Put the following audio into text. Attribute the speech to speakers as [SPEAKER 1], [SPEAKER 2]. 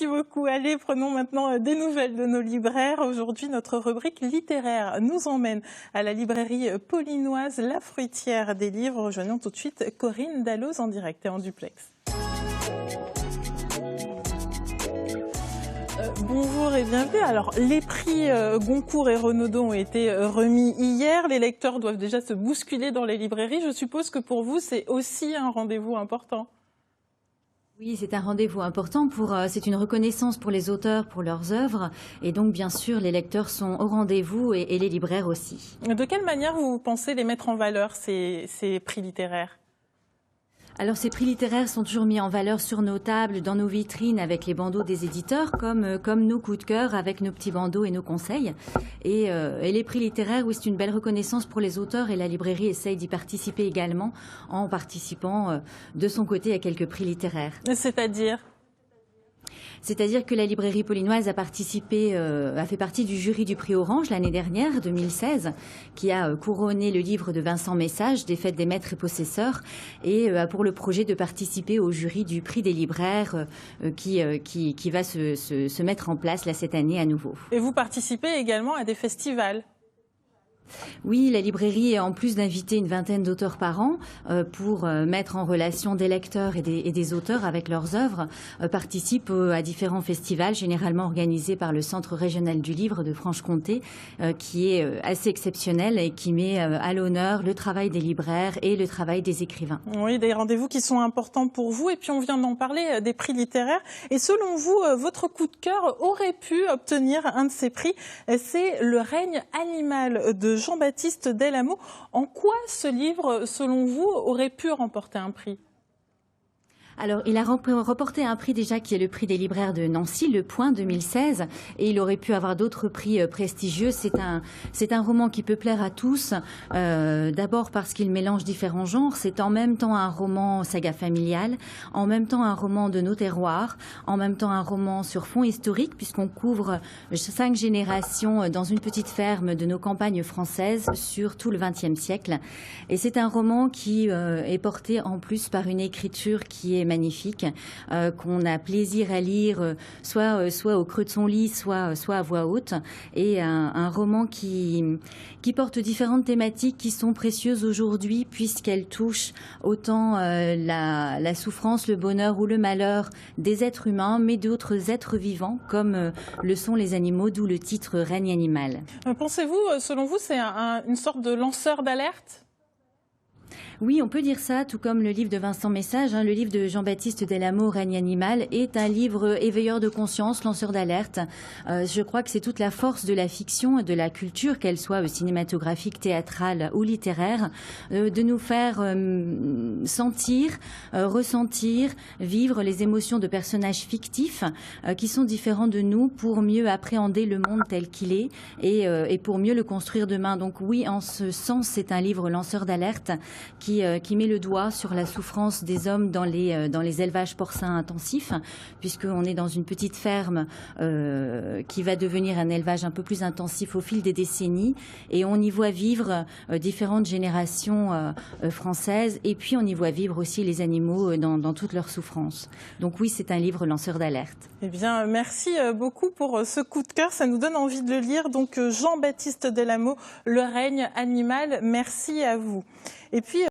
[SPEAKER 1] Merci beaucoup. Allez, prenons maintenant des nouvelles de nos libraires. Aujourd'hui, notre rubrique littéraire nous emmène à la librairie paulinoise La Fruitière des Livres. Rejoignons tout de suite Corinne Dalloz en direct et en duplex. Bonjour et bienvenue. Alors, les prix Goncourt et Renaudot ont été remis hier. Les lecteurs doivent déjà se bousculer dans les librairies. Je suppose que pour vous, c'est aussi un rendez-vous important.
[SPEAKER 2] Oui, c'est un rendez-vous important. C'est une reconnaissance pour les auteurs, pour leurs œuvres. Et donc, bien sûr, les lecteurs sont au rendez-vous et les libraires aussi.
[SPEAKER 1] De quelle manière vous pensez les mettre en valeur, ces prix littéraires ?
[SPEAKER 2] Alors, ces prix littéraires sont toujours mis en valeur sur nos tables, dans nos vitrines, avec les bandeaux des éditeurs, comme nos coups de cœur, avec nos petits bandeaux et nos conseils. Et les prix littéraires, oui, c'est une belle reconnaissance pour les auteurs et la librairie essaye d'y participer également en participant de son côté à quelques prix littéraires. C'est-à-dire que la librairie paulinoise a fait partie du jury du prix Orange l'année dernière, 2016, qui a couronné le livre de Vincent Message, Des Fêtes des maîtres et possesseurs, et a pour le projet de participer au jury du prix des libraires qui va se mettre en place là, cette année à nouveau.
[SPEAKER 1] Et vous participez également à des festivals ?
[SPEAKER 2] Oui, la librairie, en plus d'inviter une vingtaine d'auteurs par an pour mettre en relation des lecteurs et des auteurs avec leurs œuvres, participe à différents festivals, généralement organisés par le Centre régional du livre de Franche-Comté, qui est assez exceptionnel et qui met à l'honneur le travail des libraires et le travail des écrivains.
[SPEAKER 1] Oui, des rendez-vous qui sont importants pour vous. Et puis, on vient d'en parler des prix littéraires. Et selon vous, votre coup de cœur aurait pu obtenir un de ces prix. C'est Le règne animal de Jean-Baptiste Del-Amo. En quoi ce livre, selon vous, aurait pu remporter un prix ?
[SPEAKER 2] Alors, il a remporté un prix déjà qui est le prix des libraires de Nancy, le Point 2016, et il aurait pu avoir d'autres prix prestigieux. C'est un roman qui peut plaire à tous, d'abord parce qu'il mélange différents genres. C'est en même temps un roman saga familiale, en même temps un roman de nos terroirs, en même temps un roman sur fond historique, puisqu'on couvre 5 générations dans une petite ferme de nos campagnes françaises sur tout le XXe siècle. Et c'est un roman qui est porté en plus par une écriture qui est magnifique, qu'on a plaisir à lire soit au creux de son lit, soit à voix haute, et un roman qui porte différentes thématiques qui sont précieuses aujourd'hui puisqu'elles touchent autant la souffrance, le bonheur ou le malheur des êtres humains, mais d'autres êtres vivants comme le sont les animaux, d'où le titre Règne animal.
[SPEAKER 1] Pensez-vous, selon vous, c'est une sorte de lanceur d'alerte ?
[SPEAKER 2] Oui, on peut dire ça, tout comme le livre de Vincent Message. Le livre de Jean-Baptiste Del-Amo, Règne animal, est un livre éveilleur de conscience, lanceur d'alerte. Je crois que c'est toute la force de la fiction et de la culture, qu'elle soit cinématographique, théâtrale ou littéraire, de nous faire sentir, ressentir, vivre les émotions de personnages fictifs qui sont différents de nous pour mieux appréhender le monde tel qu'il est et pour mieux le construire demain. Donc oui, en ce sens, c'est un livre lanceur d'alerte qui met le doigt sur la souffrance des hommes dans les élevages porcins intensifs, puisqu'on est dans une petite ferme qui va devenir un élevage un peu plus intensif au fil des décennies, et on y voit vivre différentes générations françaises, et puis on y voit vivre aussi les animaux dans toute leur souffrance. Donc oui, c'est un livre lanceur d'alerte.
[SPEAKER 1] Eh bien, merci beaucoup pour ce coup de cœur, ça nous donne envie de le lire. Donc Jean-Baptiste Del-Amo, Le règne animal, merci à vous. Et puis